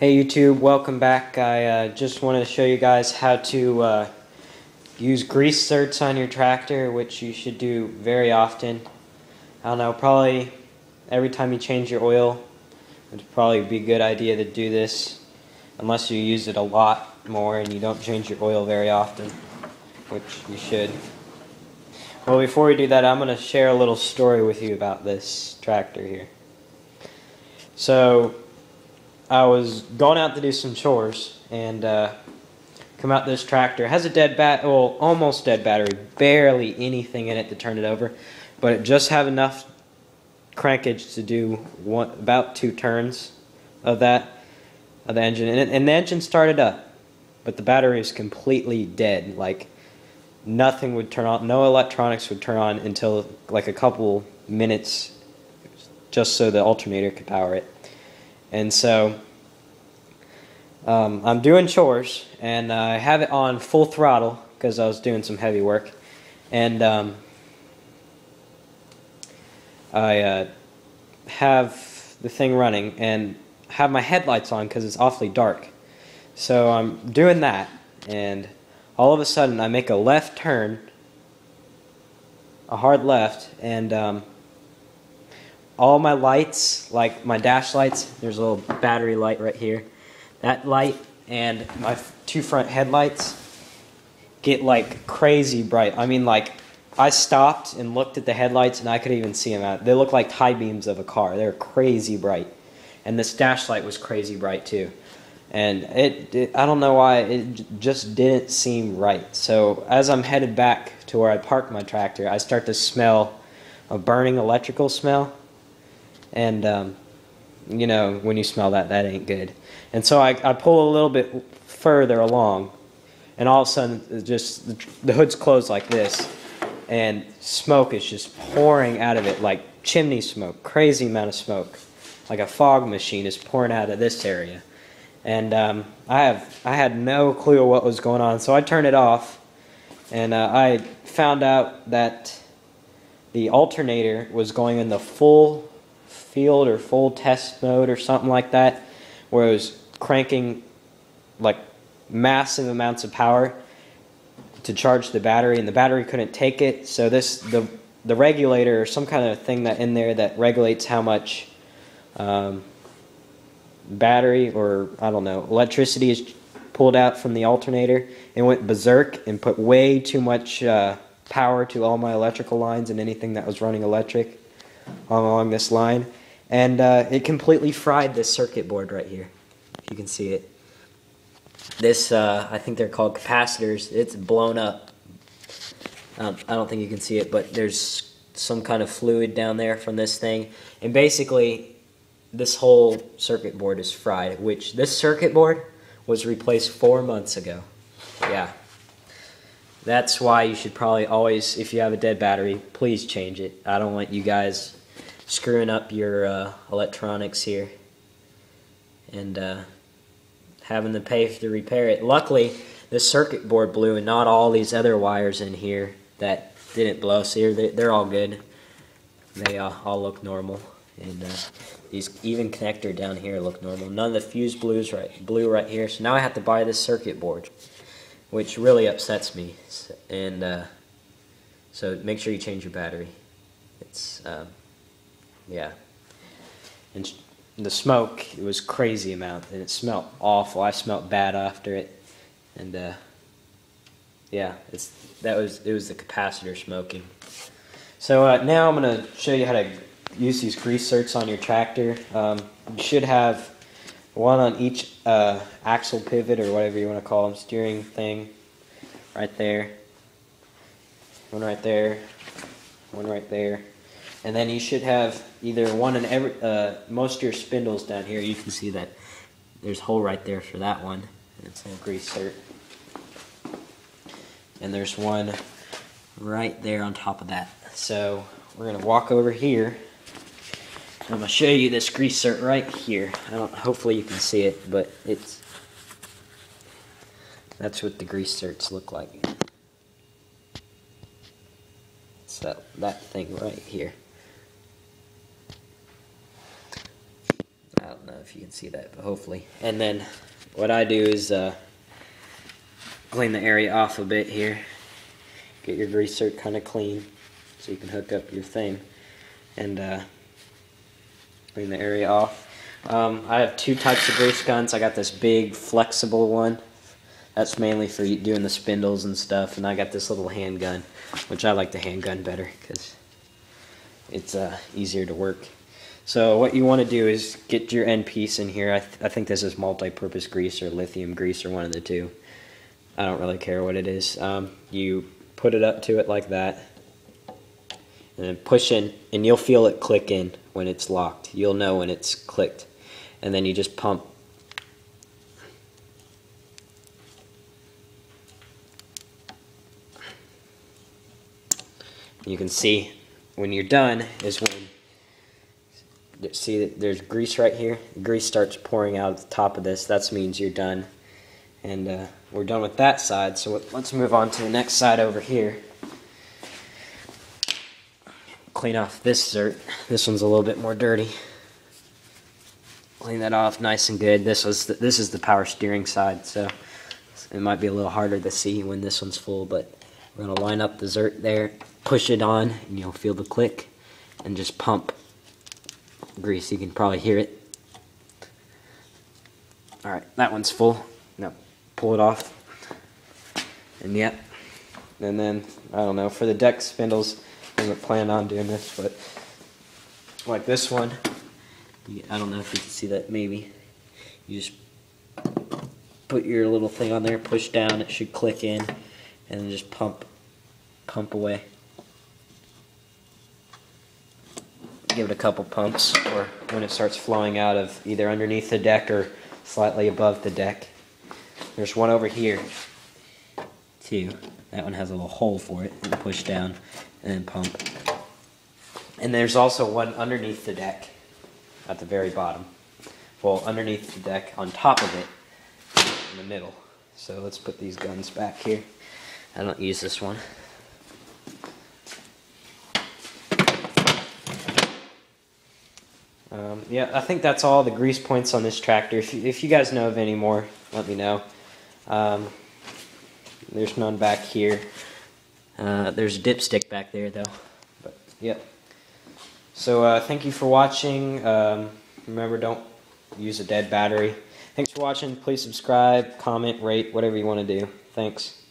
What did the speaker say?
Hey YouTube, welcome back. I just wanted to show you guys how to use grease zerks on your tractor, which you should do very often. I don't know, probably every time you change your oil, it'd probably be a good idea to do this, unless you use it a lot more and you don't change your oil very often, which you should. Well, before we do that, I'm going to share a little story with you about this tractor here. So, I was going out to do some chores and come out this tractor. It has a almost dead battery, barely anything in it to turn it over, but it just have enough crankage to do about 2 turns of the engine, and the engine started up, but the battery is completely dead. Like nothing would turn on, no electronics would turn on until like a couple minutes, just so the alternator could power it. And so I'm doing chores, and I have it on full throttle because I was doing some heavy work, and I have the thing running and have my headlights on because it's awfully dark. So I'm doing that, and all of a sudden I make a left turn, a hard left, and all my lights, like my dash lights, there's a little battery light right here, that light and my 2 front headlights get like crazy bright. I mean, like, I stopped and looked at the headlights and I could even see them out. They look like high beams of a car. They're crazy bright. And this dash light was crazy bright too. And I don't know why, it just didn't seem right. So as I'm headed back to where I parked my tractor, I start to smell a burning electrical smell. And you know, when you smell that, that ain't good. And so I pull a little bit further along, and all of a sudden, just the hood's closed like this, and smoke is just pouring out of it, like chimney smoke, crazy amount of smoke, like a fog machine is pouring out of this area. And I had no clue what was going on, so I turned it off, and I found out that the alternator was going in the full field or full test mode or something like that, where it was cranking like massive amounts of power to charge the battery, and the battery couldn't take it. So the regulator, or some kind of thing that in there that regulates how much battery, or I don't know, electricity is pulled out from the alternator, and went berserk and put way too much power to all my electrical lines and anything that was running electric along this line. And it completely fried this circuit board right here, if you can see it. This, I think they're called capacitors. It's blown up. I don't think you can see it, but there's some kind of fluid down there from this thing. And basically, this whole circuit board is fried, which this circuit board was replaced 4 months ago. Yeah. That's why you should probably always, if you have a dead battery, please change it. I don't want you guys screwing up your electronics here and having to pay to repair it. Luckily, this circuit board blew, and not all these other wires in here that didn't blow. So they're all good. They all look normal, and these even connector down here look normal. None of the fuse blew right here. So now I have to buy this circuit board, which really upsets me. And so make sure you change your battery. It's yeah. And the smoke, it was crazy amount, and it smelled awful. I smelled bad after it, and yeah, it was the capacitor smoking. So now I'm gonna show you how to use these grease zerks on your tractor. You should have one on each axle pivot, or whatever you want to call them, steering thing, right there. One right there. One right there. And then you should have either one in every, most of your spindles down here. You can see that there's a hole right there for that one, and it's a grease zerk. And there's one right there on top of that. So we're gonna walk over here. I'm gonna show you this grease zerk right here. Hopefully you can see it, but that's what the grease zerks look like. It's that thing right here. I don't know if you can see that, but hopefully. And then what I do is clean the area off a bit here. Get your grease zerk kind of clean so you can hook up your thing. And clean the area off. I have two types of grease guns. I got this big flexible one. That's mainly for doing the spindles and stuff. And I got this little handgun, which I like the handgun better because it's easier to work. So what you want to do is get your end piece in here. I think this is multi-purpose grease or lithium grease or one of the two. I don't really care what it is. You put it up to it like that. And then push in, and you'll feel it click in when it's locked. You'll know when it's clicked. And then you just pump. You can see when you're done is when, see that there's grease right here? Grease starts pouring out at the top of this. That means you're done. And we're done with that side, so let's move on to the next side over here. Clean off this zerk. This one's a little bit more dirty. Clean that off nice and good. This is the power steering side, so it might be a little harder to see when this one's full, but we're going to line up the zerk there, push it on, and you'll feel the click, and just pump grease. You can probably hear it. Alright, that one's full. Now, pull it off. And yep. And then, I don't know, for the deck spindles, I wasn't planning on doing this, but like this one, I don't know if you can see that, maybe. You just put your little thing on there, push down, it should click in, and then just pump away. Give it a couple pumps, or when it starts flowing out of either underneath the deck or slightly above the deck. There's one over here, too. That one has a little hole for it, and push down, and then pump. And there's also one underneath the deck, at the very bottom. Well, underneath the deck, on top of it, in the middle. So let's put these guns back here. I don't use this one. Yeah, I think that's all the grease points on this tractor. If you guys know of any more, let me know. There's none back here. There's a dipstick back there, though. But yep. So thank you for watching. Remember, don't use a dead battery. Thanks for watching. Please subscribe, comment, rate, whatever you want to do. Thanks.